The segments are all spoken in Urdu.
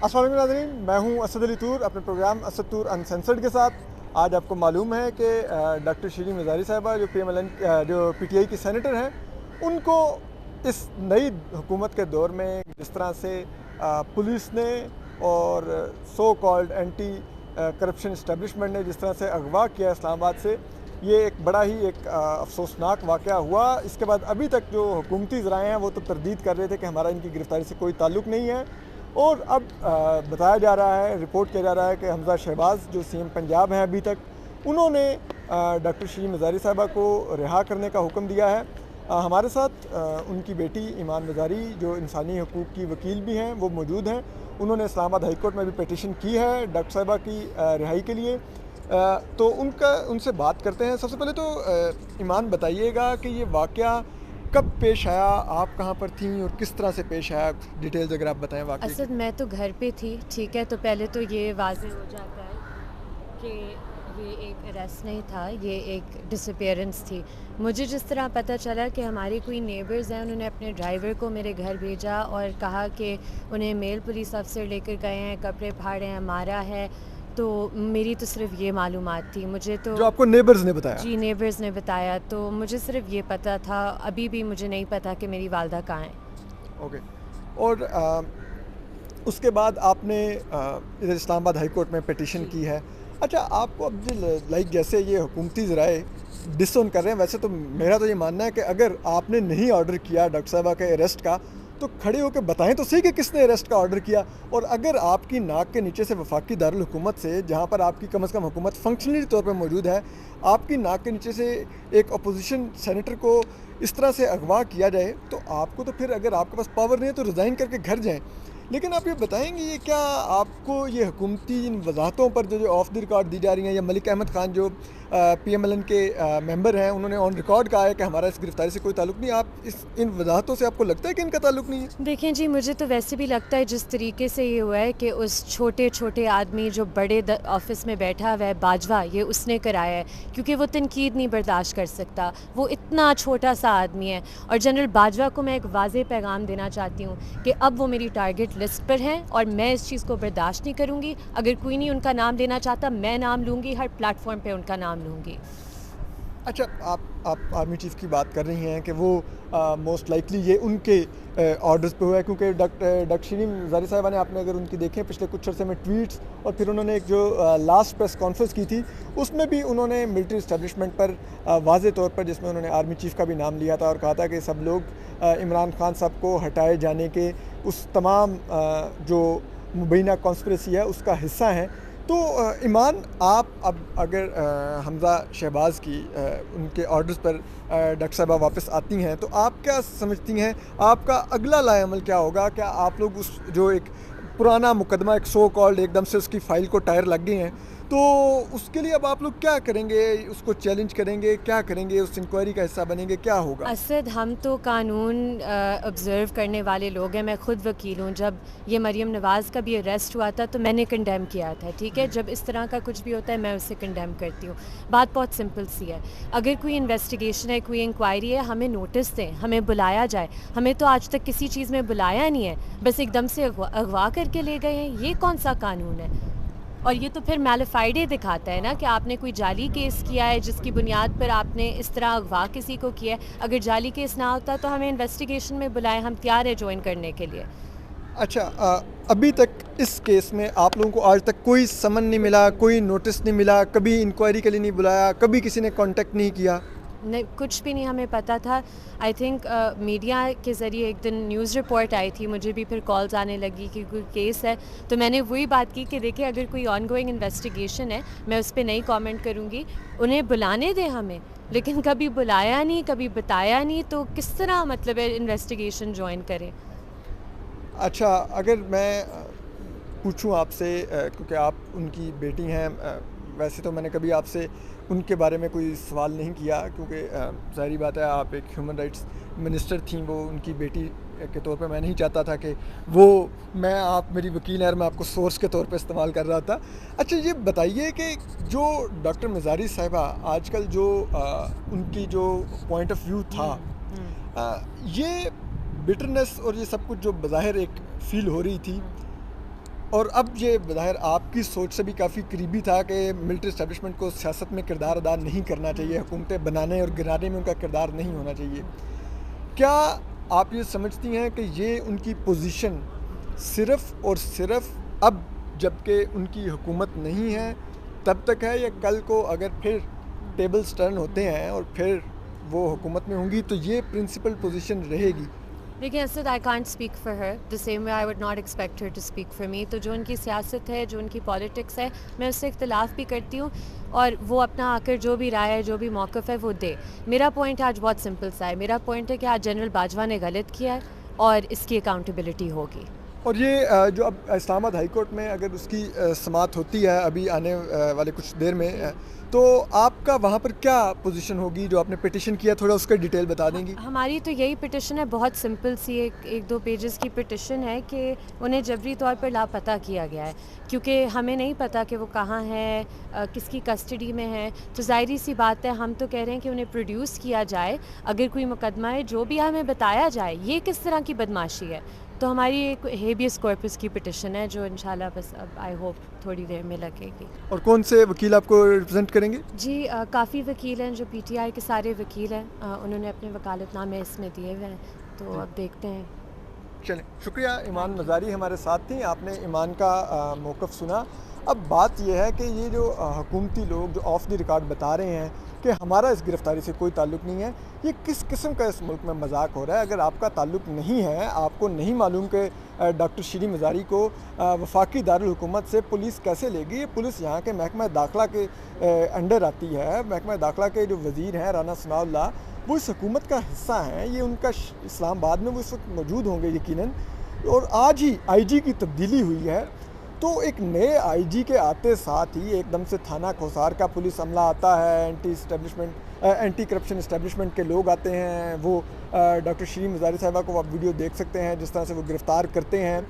السلام علیکم ناظرین، میں ہوں اسد علی طور اپنے پروگرام اسد طور انسنسرڈ کے ساتھ۔ آج آپ کو معلوم ہے کہ ڈاکٹر شیریں مزاری صاحبہ جو جو پی ٹی آئی کی سینیٹر ہیں، ان کو اس نئی حکومت کے دور میں جس طرح سے پولیس نے اور so called anti corruption establishment نے جس طرح سے اغوا کیا اسلام آباد سے، یہ ایک بڑا ہی ایک افسوسناک واقعہ ہوا۔ اس کے بعد ابھی تک جو حکومتی ذرائع ہیں وہ تو تردید کر رہے تھے کہ ہمارا ان کی گرفتاری سے کوئی تعلق نہیں ہے، اور اب بتایا جا رہا ہے، رپورٹ کیا جا رہا ہے کہ حمزہ شہباز جو سی ایم پنجاب ہیں ابھی تک، انہوں نے ڈاکٹر شیریں مزاری صاحبہ کو رہا کرنے کا حکم دیا ہے۔ ہمارے ساتھ ان کی بیٹی ایمان مزاری جو انسانی حقوق کی وکیل بھی ہیں وہ موجود ہیں۔ انہوں نے اسلام آباد ہائی کورٹ میں بھی پیٹیشن کی ہے ڈاکٹر صاحبہ کی رہائی کے لیے، تو ان سے بات کرتے ہیں۔ سب سے پہلے تو ایمان بتائیے گا کہ یہ واقعہ کب پیش آیا، آپ کہاں پر تھیں اور کس طرح سے پیش آیا، ڈیٹیلز اگر آپ بتائیں واقعی کی۔ اسد، میں تو گھر پہ تھی، ٹھیک ہے، تو پہلے تو یہ واضح ہو جاتا ہے کہ یہ ایک اریسٹ نہیں تھا، یہ ایک ڈس اپیئرنس تھی۔ مجھے جس طرح پتہ چلا کہ ہمارے کوئی نیبرز ہیں، انہوں نے اپنے ڈرائیور کو میرے گھر بھیجا اور کہا کہ انہیں میل پولیس افسر لے کر گئے ہیں، کپڑے پھاڑے ہیں، مارا ہے، تو میری تو صرف یہ معلومات تھی۔ مجھے تو جو آپ کو نیبرز نے بتایا؟ جی، نیبرز نے بتایا، تو مجھے صرف یہ پتہ تھا، ابھی بھی مجھے نہیں پتہ کہ میری والدہ کہاں ہیں۔ اوکے، اور اس کے بعد آپ نے ادھر اسلام آباد ہائی کورٹ میں پیٹیشن کی ہے۔ اچھا، آپ کو اب لائک جیسے یہ حکومتی ذرائع ڈس آن کر رہے ہیں، ویسے تو میرا تو یہ ماننا ہے کہ اگر آپ نے نہیں آرڈر کیا ڈاکٹر صاحبہ کے اریسٹ کا، تو کھڑے ہو کے بتائیں تو صحیح کہ کس نے اریسٹ کا آرڈر کیا، اور اگر آپ کی ناک کے نیچے سے وفاقی دارالحکومت سے، جہاں پر آپ کی کم از کم حکومت فنکشنلی طور پہ موجود ہے، آپ کی ناک کے نیچے سے ایک اپوزیشن سینیٹر کو اس طرح سے اغوا کیا جائے، تو آپ کو تو پھر اگر آپ کے پاس پاور نہیں ہے تو ریزائن کر کے گھر جائیں۔ لیکن آپ یہ بتائیں گے، یہ کیا آپ کو یہ حکومتی ان وضاحتوں پر جو آف دی ریکارڈ دی جا رہی ہیں، یا ملک احمد خان جو پی ایم ایل این کے ممبر ہیں، انہوں نے آن ریکارڈ کہا ہے کہ ہمارا اس گرفتاری سے کوئی تعلق نہیں، آپ ان وضاحتوں سے آپ کو لگتا ہے کہ ان کا تعلق نہیں ہے؟ دیکھیں جی، مجھے تو ویسے بھی لگتا ہے جس طریقے سے یہ ہوا ہے کہ اس چھوٹے چھوٹے آدمی جو بڑے آفس میں بیٹھا ہوا ہے، باجوہ، یہ اس نے کرایا ہے، کیونکہ وہ تنقید نہیں برداشت کر سکتا، وہ اتنا چھوٹا سا آدمی ہے۔ اور جنرل باجوہ کو میں ایک واضح پیغام دینا چاہتی ہوں کہ اب وہ میری ٹارگٹ لسٹ پر ہیں، اور میں اس چیز کو برداشت نہیں کروں گی۔ اگر کوئی نہیں ان کا نام لینا چاہتا، میں نام لوں گی، ہر پلیٹ فارم پہ ان کا نام لوں گی۔ اچھا، آپ آرمی چیف کی بات کر رہی ہیں کہ وہ موسٹ لائکلی یہ ان کے آرڈرز پہ ہوا ہے، کیونکہ ڈاکٹر شیریں مزاری صاحبہ نے، آپ نے اگر ان کی دیکھیں پچھلے کچھ عرصے میں ٹویٹس، اور پھر انہوں نے ایک جو لاسٹ پریس کانفرنس کی تھی، اس میں بھی انہوں نے ملٹری اسٹیبلشمنٹ پر واضح طور پر، جس میں انہوں نے آرمی چیف کا بھی نام لیا تھا اور کہا تھا کہ سب لوگ عمران خان صاحب کو ہٹائے جانے کے اس تمام جو مبینہ کانسپریسی ہے اس کا حصہ ہیں۔ تو ایمان، آپ اب اگر حمزہ شہباز کی ان کے آرڈرز پر ڈاکٹر صاحبہ واپس آتی ہیں، تو آپ کیا سمجھتی ہیں آپ کا اگلا لائے عمل کیا ہوگا؟ کیا آپ لوگ اس جو ایک پرانا مقدمہ، ایک سو کالڈ، ایک دم سے اس کی فائل کو ٹائر لگ گئے ہیں، تو اس کے لیے اب آپ لوگ کیا کریں گے؟ اس کو چیلنج کریں گے؟ کیا کریں گے؟ اس انکوائری کا حصہ بنیں گے؟ کیا ہوگا؟ اسد، ہم تو قانون آبزرو کرنے والے لوگ ہیں، میں خود وکیل ہوں۔ جب یہ مریم نواز کا بھی اریسٹ ہوا تھا تو میں نے کنڈیم کیا تھا، ٹھیک ہے؟ جب اس طرح کا کچھ بھی ہوتا ہے میں اسے کنڈیم کرتی ہوں۔ بات بہت سمپل سی ہے، اگر کوئی انویسٹیگیشن ہے، کوئی انکوائری ہے، ہمیں نوٹس دیں، ہمیں بلایا جائے۔ ہمیں تو آج تک کسی چیز میں بلایا نہیں ہے، بس ایک دم سے اغوا کر کے لے گئے ہیں۔ یہ کون سا قانون ہے؟ اور یہ تو پھر میلیفائڈے دکھاتا ہے نا کہ آپ نے کوئی جعلی کیس کیا ہے جس کی بنیاد پر آپ نے اس طرح اغوا کسی کو کیا ہے۔ اگر جعلی کیس نہ ہوتا تو ہمیں انویسٹیگیشن میں بلائیں، ہم تیار ہیں جوائن کرنے کے لیے۔ اچھا، ابھی تک اس کیس میں آپ لوگوں کو آج تک کوئی سمن نہیں ملا، کوئی نوٹس نہیں ملا، کبھی انکوائری کے لیے نہیں بلایا، کبھی کسی نے کانٹیکٹ نہیں کیا؟ نہیں، کچھ بھی نہیں ہمیں پتہ تھا۔ آئی تھنک میڈیا کے ذریعے ایک دن نیوز رپورٹ آئی تھی، مجھے بھی پھر کالز آنے لگی کہ کوئی کیس ہے، تو میں نے وہی بات کی کہ دیکھیں اگر کوئی آن گوئنگ انویسٹیگیشن ہے میں اس پہ نہیں کامنٹ کروں گی، انہیں بلانے دیں ہمیں، لیکن کبھی بلایا نہیں، کبھی بتایا نہیں، تو کس طرح مطلب ہے انویسٹیگیشن جوائن کریں؟ اچھا، اگر میں پوچھوں آپ سے، کیونکہ آپ ان کی بیٹی ہیں، ویسے تو میں نے کبھی آپ سے ان کے بارے میں کوئی سوال نہیں کیا، کیونکہ ظاہری بات ہے آپ ایک ہیومن رائٹس منسٹر تھیں، وہ ان کی بیٹی کے طور پہ میں نہیں چاہتا تھا کہ آپ میری وکیل ہیں اور میں آپ کو سورس کے طور پہ استعمال کر رہا تھا۔ اچھا، یہ بتائیے کہ جو ڈاکٹر مزاری صاحبہ آج کل جو ان کی جو پوائنٹ آف ویو تھا، یہ بٹرنس اور یہ سب کچھ جو بظاہر ایک فیل ہو رہی تھی، اور اب یہ بظاہر آپ کی سوچ سے بھی کافی قریبی تھا کہ ملٹری اسٹیبلشمنٹ کو سیاست میں کردار ادا نہیں کرنا چاہیے، حکومتیں بنانے اور گرانے میں ان کا کردار نہیں ہونا چاہیے. کیا آپ یہ سمجھتی ہیں کہ یہ ان کی پوزیشن صرف اور صرف اب جب کہ ان کی حکومت نہیں ہے تب تک ہے، یا کل کو اگر پھر ٹیبلز ٹرن ہوتے ہیں اور پھر وہ حکومت میں ہوں گی تو یہ پرنسپل پوزیشن رہے گی؟ لیکن Asad I can't speak for her the same way I would not expect her to speak for me. تو جو ان کی سیاست ہے، جو ان کی پالیٹکس ہے، میں اس سے اختلاف بھی کرتی ہوں اور وہ اپنا آ کر جو بھی رائے ہے، جو بھی موقف ہے وہ دے. میرا پوائنٹ آج بہت سمپل سا ہے. میرا پوائنٹ ہے کہ آج جنرل باجوہ نے غلط کیا ہے اور اس کی اکاؤنٹیبلٹی ہوگی. اور یہ جو اب اسلام آباد ہائی کورٹ میں اگر اس کی سماعت ہوتی ہے ابھی آنے والے کچھ دیر میں، تو آپ کا وہاں پر کیا پوزیشن ہوگی؟ جو آپ نے پٹیشن کیا تھوڑا اس کا ڈیٹیل بتا دیں گی. ہماری تو یہی پٹیشن ہے، بہت سمپل سی ایک دو پیجز کی پٹیشن ہے کہ انہیں جبری طور پر لاپتہ کیا گیا ہے، کیونکہ ہمیں نہیں پتہ کہ وہ کہاں ہے، کس کی کسٹڈی میں ہے. تو ظاہری سی بات ہے، ہم تو کہہ رہے ہیں کہ انہیں پروڈیوس کیا جائے. اگر کوئی مقدمہ ہے جو بھی ہمیں بتایا جائے. یہ کس طرح کی بدماشی ہے؟ تو ہماری ایک ہیبیس کارپس کی پٹیشن ہے جو انشاءاللہ بس اب آئی ہوپ تھوڑی دیر میں لگے گی. اور کون سے وکیل آپ کو ریپرزینٹ کریں گے؟ جی کافی وکیل ہیں جو پی ٹی آئی کے سارے وکیل ہیں، انہوں نے اپنے وکالت نامے اس میں دیے ہوئے ہیں، تو اب دیکھتے ہیں. چلیں، شکریہ. ایمان مزاری ہمارے ساتھ تھیں، آپ نے ایمان کا موقف سنا. اب بات یہ ہے کہ یہ جو حکومتی لوگ جو آف دی ریکارڈ بتا رہے ہیں کہ ہمارا اس گرفتاری سے کوئی تعلق نہیں ہے، یہ کس قسم کا اس ملک میں مذاق ہو رہا ہے؟ اگر آپ کا تعلق نہیں ہے، آپ کو نہیں معلوم کہ ڈاکٹر شیریں مزاری کو وفاقی دارالحکومت سے پولیس کیسے لے گی. یہ پولیس یہاں کے محکمہ داخلہ کے انڈر آتی ہے. محکمہ داخلہ کے جو وزیر ہیں رانا ثناء اللہ، وہ اس حکومت کا حصہ ہیں. یہ ان کا اسلام آباد میں وہ اس وقت موجود ہوں گے یقیناً. اور آج ہی آئی جی کی تبدیلی ہوئی ہے، تو ایک نئے آئی جی کے آتے ساتھ ہی ایک دم سے تھانہ کوثار کا پولیس عملہ آتا ہے، اینٹی کرپشن اسٹیبلشمنٹ کے لوگ آتے ہیں. وہ ڈاکٹر شیریں مزاری صاحبہ کو آپ ویڈیو دیکھ سکتے ہیں جس طرح سے وہ گرفتار کرتے ہیں.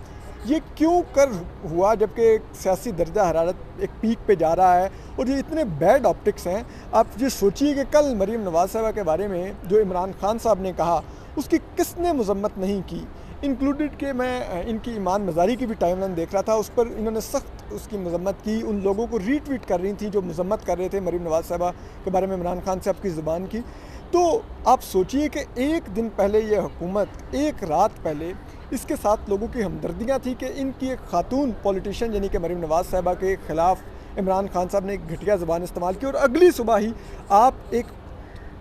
یہ کیوں کر ہوا جبکہ ایک سیاسی درجہ حرارت ایک پیک پہ جا رہا ہے اور یہ اتنے بیڈ آپٹکس ہیں؟ آپ یہ سوچیے کہ کل مریم نواز صاحبہ کے بارے میں جو عمران خان صاحب نے کہا اس کی کس نے مذمت نہیں کی، انکلوڈڈ کہ میں ان کی ایمان مزاری کی بھی ٹائم لائن دیکھ رہا تھا، اس پر انہوں نے سخت اس کی مذمت کی. ان لوگوں کو ری ٹویٹ کر رہی تھی جو مذمت کر رہے تھے مریم نواز صاحبہ کے بارے میں عمران خان صاحب کی زبان کی. تو آپ سوچئے کہ ایک دن پہلے یہ حکومت، ایک رات پہلے اس کے ساتھ لوگوں کی ہمدردیاں تھیں کہ ان کی ایک خاتون پولیٹیشین یعنی کہ مریم نواز صاحبہ کے خلاف عمران خان صاحب نے ایک گھٹیا زبان استعمال کی، اور اگلی صبح ہی آپ ایک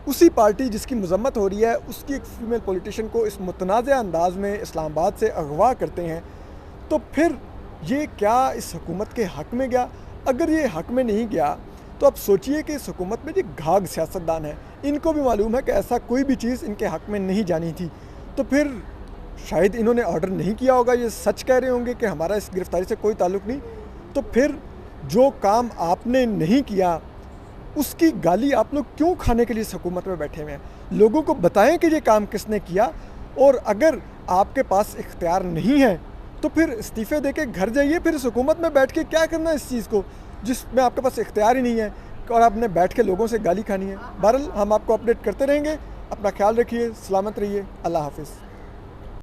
اسی پارٹی جس کی مذمت ہو رہی ہے اس کی ایک فیمیل پولیٹیشین کو اس متنازع انداز میں اسلام آباد سے اغوا کرتے ہیں. تو پھر یہ کیا اس حکومت کے حق میں گیا؟ اگر یہ حق میں نہیں گیا تو اب سوچئے کہ اس حکومت میں یہ گھاگ سیاستدان ہیں، ان کو بھی معلوم ہے کہ ایسا کوئی بھی چیز ان کے حق میں نہیں جانی تھی. تو پھر شاید انہوں نے آرڈر نہیں کیا ہوگا، یہ سچ کہہ رہے ہوں گے کہ ہمارا اس گرفتاری سے کوئی تعلق نہیں. تو پھر جو کام آپ نے نہیں کیا اس کی گالی آپ لوگ کیوں کھانے کے لیے اس حکومت میں بیٹھے ہوئے ہیں؟ لوگوں کو بتائیں کہ یہ کام کس نے کیا، اور اگر آپ کے پاس اختیار نہیں ہے تو پھر استعفے دے کے گھر جائیے. پھر اس حکومت میں بیٹھ کے کیا کرنا ہے اس چیز کو جس میں آپ کے پاس اختیار ہی نہیں ہے اور آپ نے بیٹھ کے لوگوں سے گالی کھانی ہے. بہرحال ہم آپ کو اپڈیٹ کرتے رہیں گے. اپنا خیال رکھیے، سلامت رہیے. اللہ حافظ.